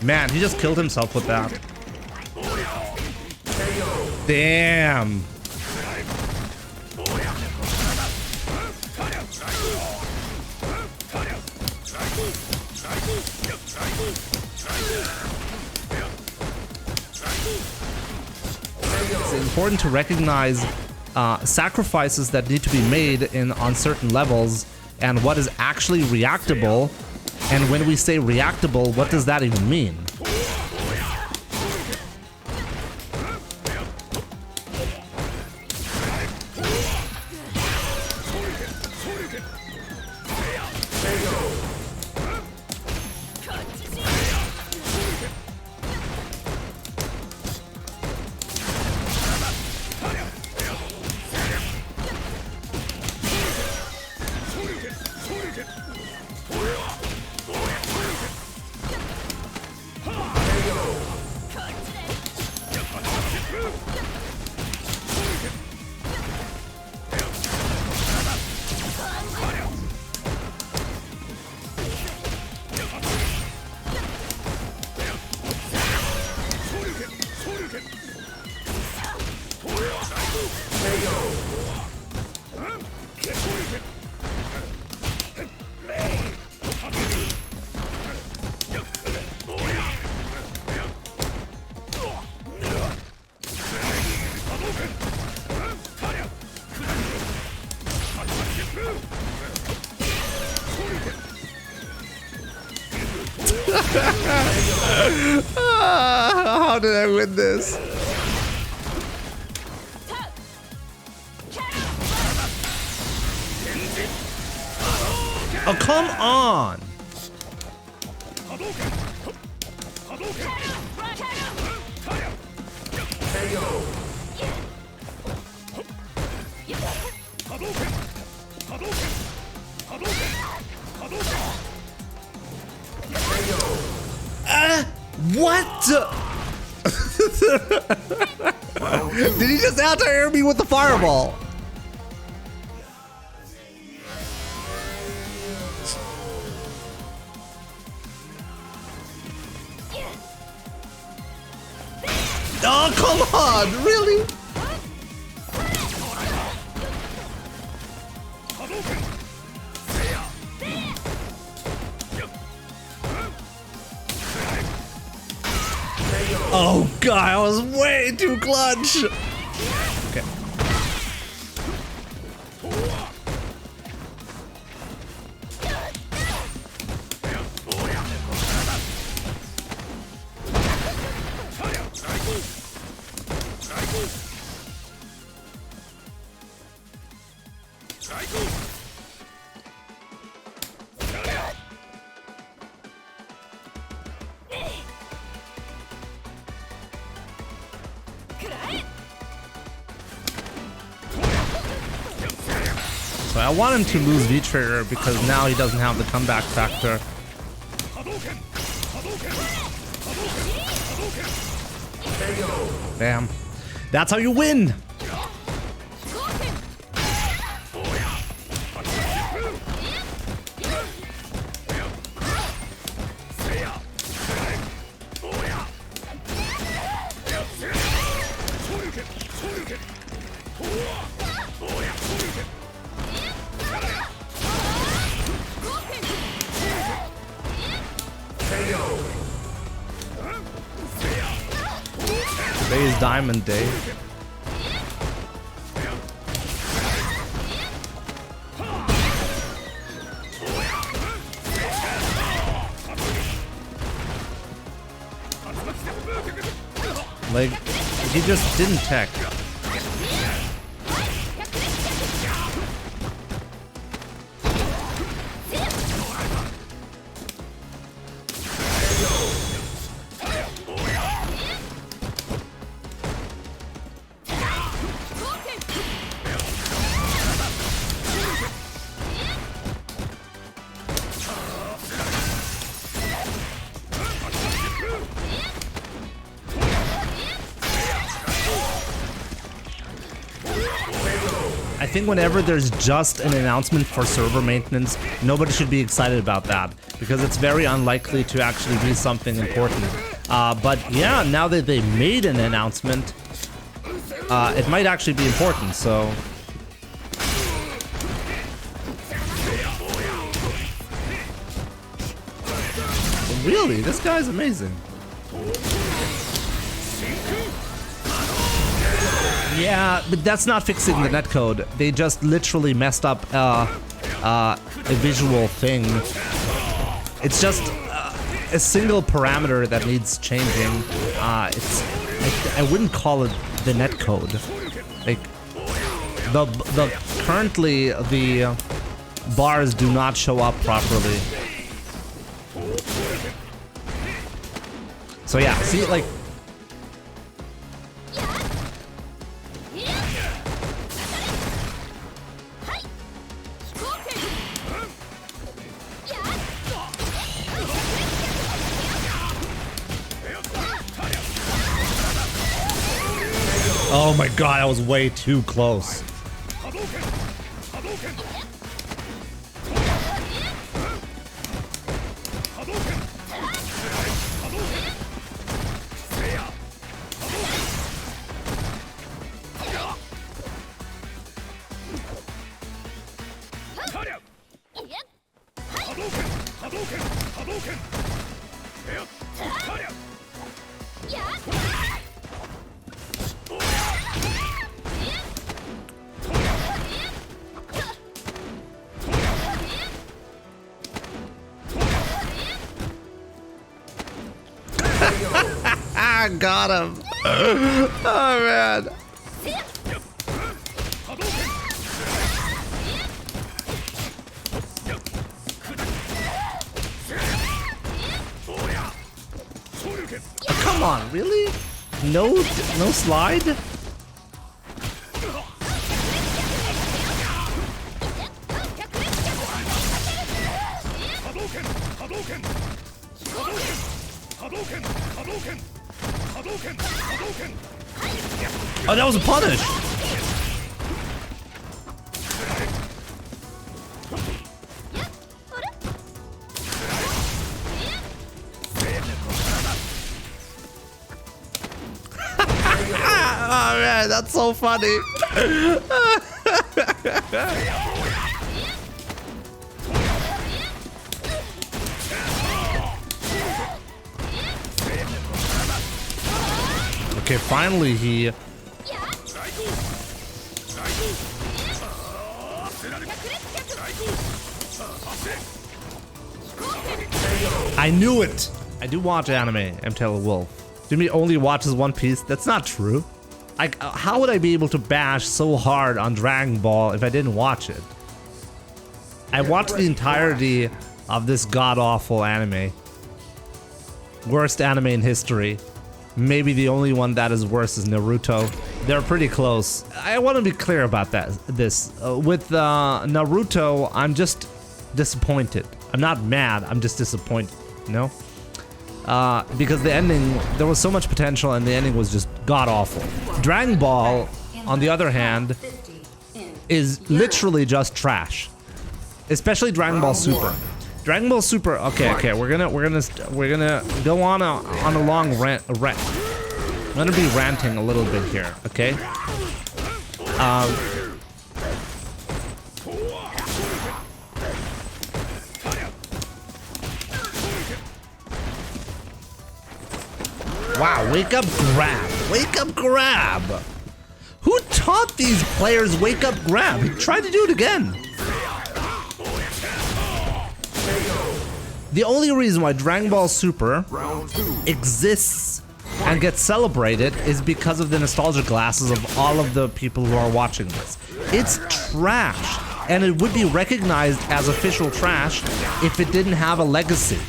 Man, he just killed himself with that. Damn. It's important to recognize sacrifices that need to be made on certain levels and what is actually reactable. And when we say reactable, what does that even mean? How did I win this? Oh, come on! What? Did he just out-air me with the fireball? Oh, come on, really? Oh god, I was way too clutch. Okay. So I want him to lose V-Trigger because now he doesn't have the comeback factor. Bam. That's how you win! Today is Diamond Day. Like, he just didn't tech. think whenever there's just an announcement for server maintenance, nobody should be excited about that because it's very unlikely to actually be something important. But yeah, now that they made an announcement, it might actually be important, so... Really? This guy's amazing. Yeah, but that's not fixing the netcode. They just literally messed up a visual thing. It's just a single parameter that needs changing. I wouldn't call it the netcode. Like currently the bars do not show up properly. So yeah, see, like... Oh my god, I was way too close. Got him. Oh man. Oh, come on, really? No slide? Oh, that was a punish. Oh man, that's so funny. Okay, finally he... I knew it! I do watch anime, I'm telling Wolf. Jimmy only watches One Piece? That's not true. How would I be able to bash so hard on Dragon Ball if I didn't watch it? I watched the entirety of this god-awful anime. Worst anime in history. Maybe the only one that is worse is Naruto. They're pretty close. I want to be clear about that. With Naruto, I'm just disappointed. I'm not mad, I'm just disappointed, you know? Because the ending, there was so much potential and the ending was just god-awful. Dragon Ball, on the other hand, is literally just trash. Especially Dragon Ball Super. Dragon Ball Super, okay, we're gonna go on a long rant. I'm gonna be ranting a little bit here, okay? Wow, wake up grab. Wake up grab. Who taught these players wake up grab? Try to do it again. The only reason why Dragon Ball Super exists and gets celebrated is because of the nostalgia glasses of all of the people who are watching this. It's trash, and it would be recognized as official trash if it didn't have a legacy.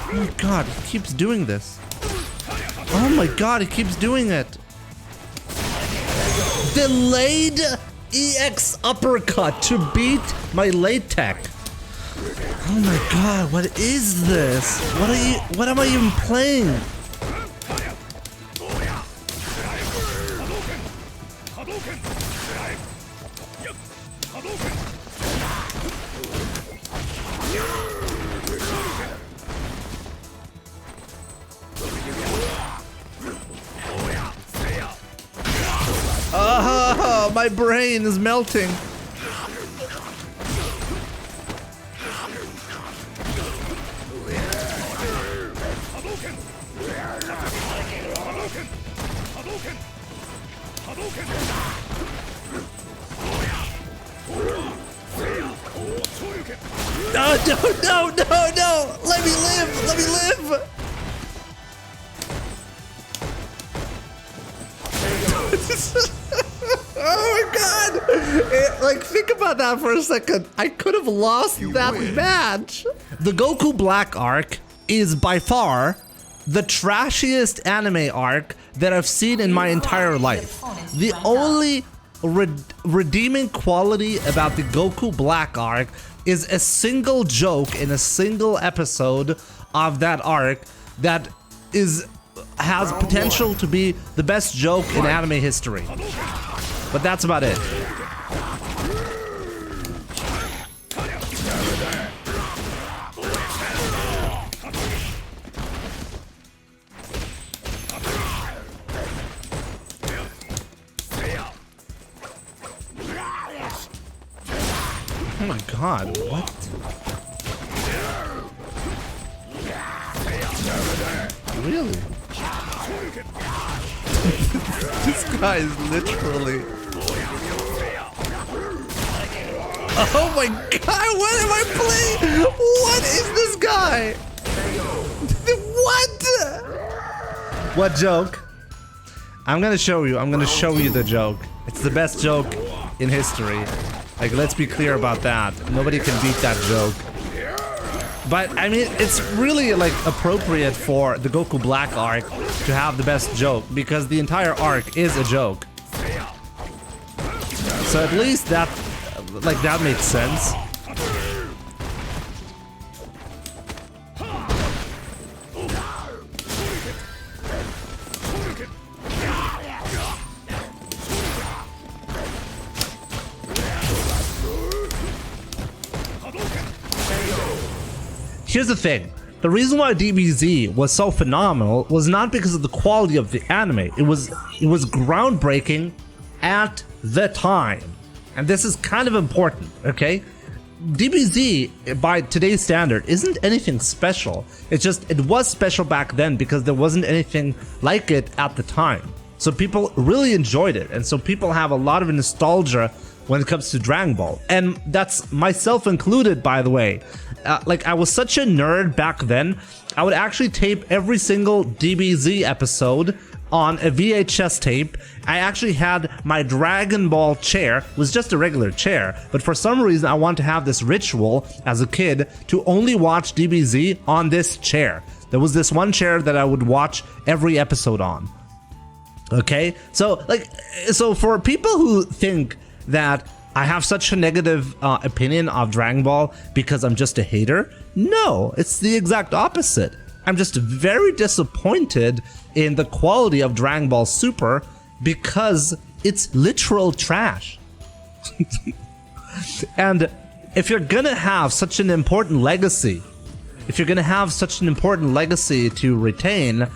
Oh my god, he keeps doing this. Oh my god, he keeps doing it. Delayed EX uppercut to beat my late tech. Oh my god, what is this? What am I even playing? Oh, my brain is melting. No! Let me live! Oh my god! Like, think about that for a second. I could have lost that match. The Goku Black arc is by far the trashiest anime arc that I've seen in my entire life. The only redeeming quality about the Goku Black arc is a single joke in a single episode of that arc that has potential to be the best joke in anime history. But that's about it. Oh my god, what? Really? This guy is literally... Oh my god, what am I playing? What is this guy? What? What joke? I'm gonna show you the joke. It's the best joke in history. Like, let's be clear about that. Nobody can beat that joke. But, I mean, it's really, like, appropriate for the Goku Black arc to have the best joke, because the entire arc is a joke. So at least that, like, that makes sense. Here's the thing. The reason why DBZ was so phenomenal was not because of the quality of the anime. It was groundbreaking at the time. And this is kind of important, okay? DBZ, by today's standard, isn't anything special. It's just, it was special back then because there wasn't anything like it at the time. So people really enjoyed it. And so people have a lot of nostalgia when it comes to Dragon Ball. And that's myself included, by the way. Like, I was such a nerd back then, I would actually tape every single DBZ episode on a VHS tape. I actually had my Dragon Ball chair. It was just a regular chair, but for some reason I wanted to have this ritual as a kid to only watch DBZ on this chair. There was this one chair that I would watch every episode on. Okay? So, like, so for people who think that I have such a negative opinion of Dragon Ball because I'm just a hater, no, it's the exact opposite. I'm just very disappointed in the quality of Dragon Ball Super because it's literal trash. And if you're gonna have such an important legacy, to retain,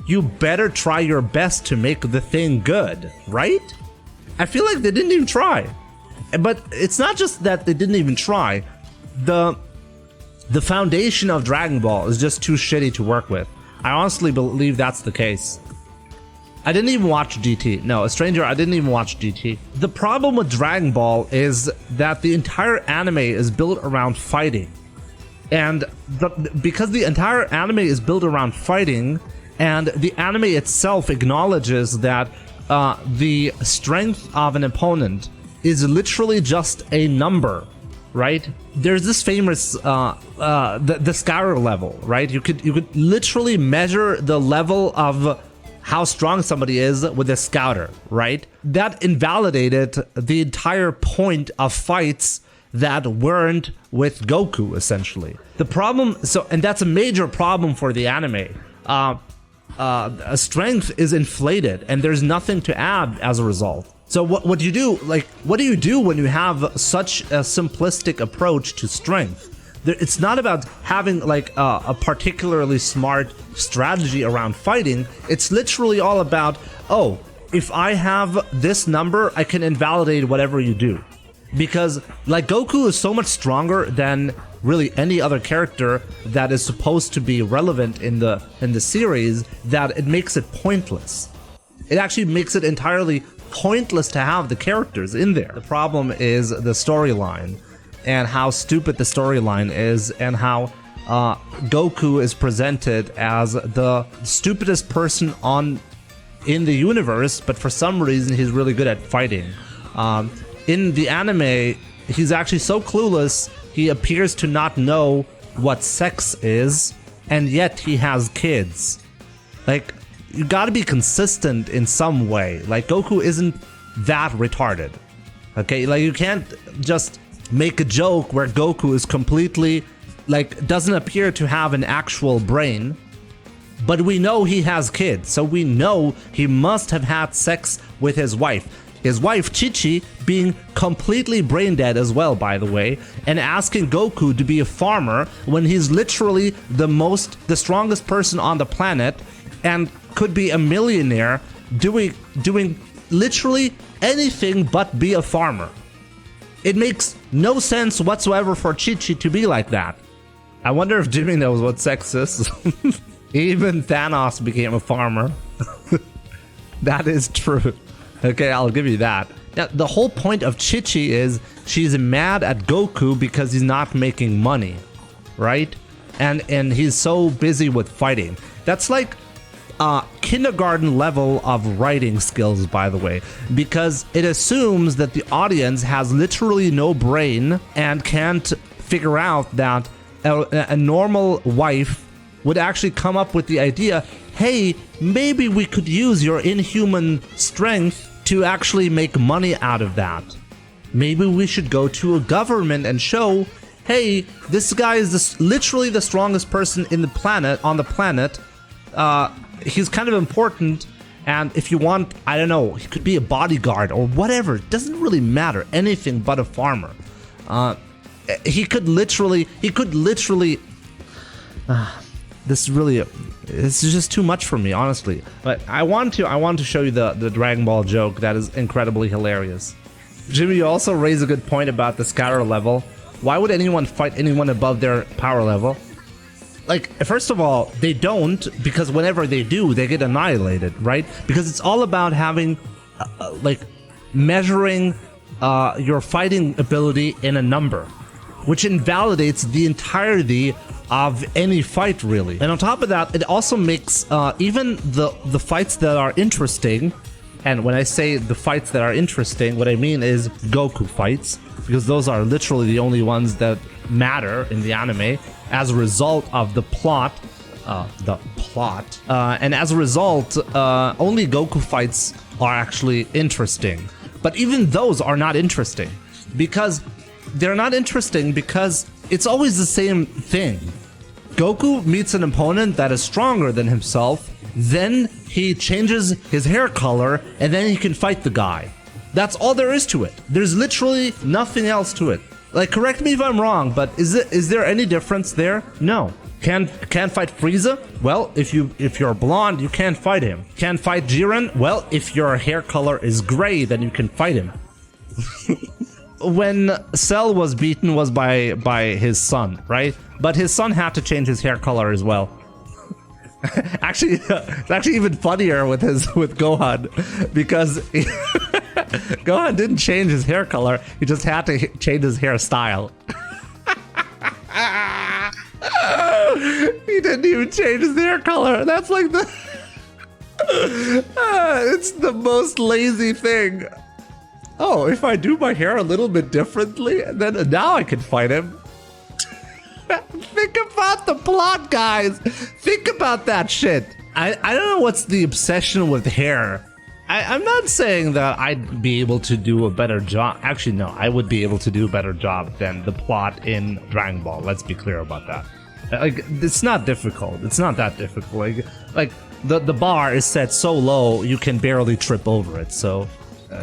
you better try your best to make the thing good, right? I feel like they didn't even try. But it's not just that they didn't even try. The foundation of Dragon Ball is just too shitty to work with. I honestly believe that's the case. I didn't even watch GT. No, a stranger, I didn't even watch GT. The problem with Dragon Ball is that the entire anime is built around fighting. And because the entire anime is built around fighting, and the anime itself acknowledges that the strength of an opponent is literally just a number, right? There's this famous the Skyrim level, right? You could literally measure the level of how strong somebody is with a scouter, right? That invalidated the entire point of fights that weren't with Goku, essentially. The problem, and that's a major problem for the anime. Strength is inflated, and there's nothing to add as a result. So what do you do? Like, what do you do when you have such a simplistic approach to strength? It's not about having like a particularly smart strategy around fighting. It's literally all about, oh, if I have this number, I can invalidate whatever you do. Because like Goku is so much stronger than really any other character that is supposed to be relevant in the series that it makes it pointless. It actually makes it entirely pointless to have the characters in there. The problem is the storyline, and how stupid the storyline is, and how Goku is presented as the stupidest person in the universe, but for some reason he's really good at fighting. In the anime, he's actually so clueless, he appears to not know what sex is, and yet he has kids. Like, you gotta be consistent in some way. Like, Goku isn't that retarded. Okay, like, you can't just make a joke where Goku is completely, like, doesn't appear to have an actual brain, but we know he has kids, so we know he must have had sex with his wife. His wife, Chi-Chi, being completely brain dead as well, by the way, and asking Goku to be a farmer when he's literally the strongest person on the planet and could be a millionaire doing literally anything but be a farmer. It makes no sense whatsoever for Chi-Chi to be like that. I wonder if Jimmy knows what sex is. Even Thanos became a farmer. That is true. Okay, I'll give you that. Now, the whole point of Chi-Chi is she's mad at Goku because he's not making money, right? And he's so busy with fighting. That's like kindergarten level of writing skills, by the way, because it assumes that the audience has literally no brain and can't figure out that a normal wife would actually come up with the idea, hey, maybe we could use your inhuman strength to actually make money out of that. Maybe we should go to a government and show, hey, this guy is literally the strongest person on the planet. He's kind of important, and if you want, I don't know, he could be a bodyguard or whatever. It doesn't really matter. Anything but a farmer. He could literally. This is just too much for me, honestly. But I want to show you the Dragon Ball joke that is incredibly hilarious. Jimmy, you also raise a good point about the scouter level. Why would anyone fight anyone above their power level? Like, first of all, they don't, because whenever they do, they get annihilated, right? Because it's all about having, like, measuring your fighting ability in a number, which invalidates the entirety of any fight, really. And on top of that, it also makes even the fights that are interesting, and when I say the fights that are interesting, what I mean is Goku fights, because those are literally the only ones that matter in the anime as a result of the plot. And as a result, only Goku fights are actually interesting. But even those are not interesting, because they're not interesting because it's always the same thing. Goku meets an opponent that is stronger than himself, then he changes his hair color, and then he can fight the guy. That's all there is to it. There's literally nothing else to it. Like, correct me if I'm wrong, but is there any difference there? No. Can't fight Frieza? Well, if you're blonde, you can't fight him. Can't fight Jiren? Well, if your hair color is gray, then you can fight him. When Cell was beaten was by his son, right? But his son had to change his hair color as well. Actually, it's actually even funnier with Gohan, because Gohan didn't change his hair color. He just had to change his hairstyle. He didn't even change his hair color. That's like it's the most lazy thing. Oh, if I do my hair a little bit differently, then now I can fight him. Think about the plot, guys. Think about that shit. I don't know what's the obsession with hair. I'm not saying that I'd be able to do a better job. Actually, no, I would be able to do a better job than the plot in Dragon Ball. Let's be clear about that. Like, it's not difficult. It's not that difficult. Like the bar is set so low you can barely trip over it. So,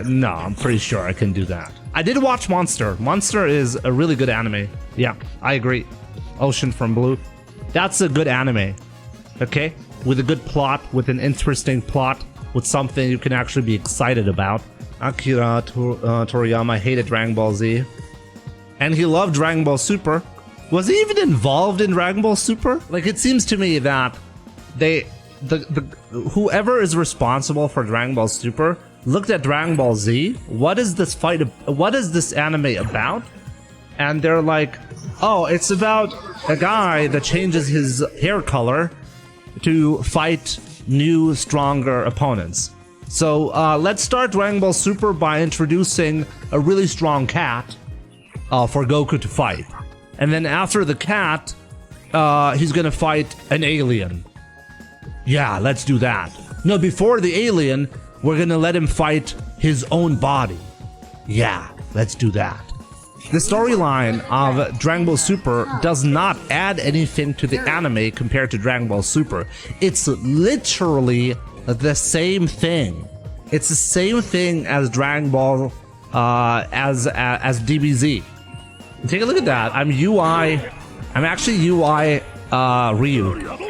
no, I'm pretty sure I can do that. I did watch Monster. Monster is a really good anime. Yeah, I agree. Ocean from Blue. That's a good anime. Okay, with a good plot, with an interesting plot. With something you can actually be excited about. Akira Toriyama hated Dragon Ball Z. And he loved Dragon Ball Super. Was he even involved in Dragon Ball Super? Like, it seems to me that whoever is responsible for Dragon Ball Super looked at Dragon Ball Z. What is this fight? What is this anime about? And they're like, oh, it's about a guy that changes his hair color to fight new, stronger opponents. So let's start Dragon Ball Super by introducing a really strong cat for Goku to fight. And then after the cat, he's gonna fight an alien. Yeah, let's do that. No, before the alien, we're gonna let him fight his own body. Yeah, let's do that. The storyline of Dragon Ball Super does not add anything to the anime compared to Dragon Ball Super. It's literally the same thing. It's the same thing as Dragon Ball, as DBZ. Take a look at that. I'm actually UI Ryu.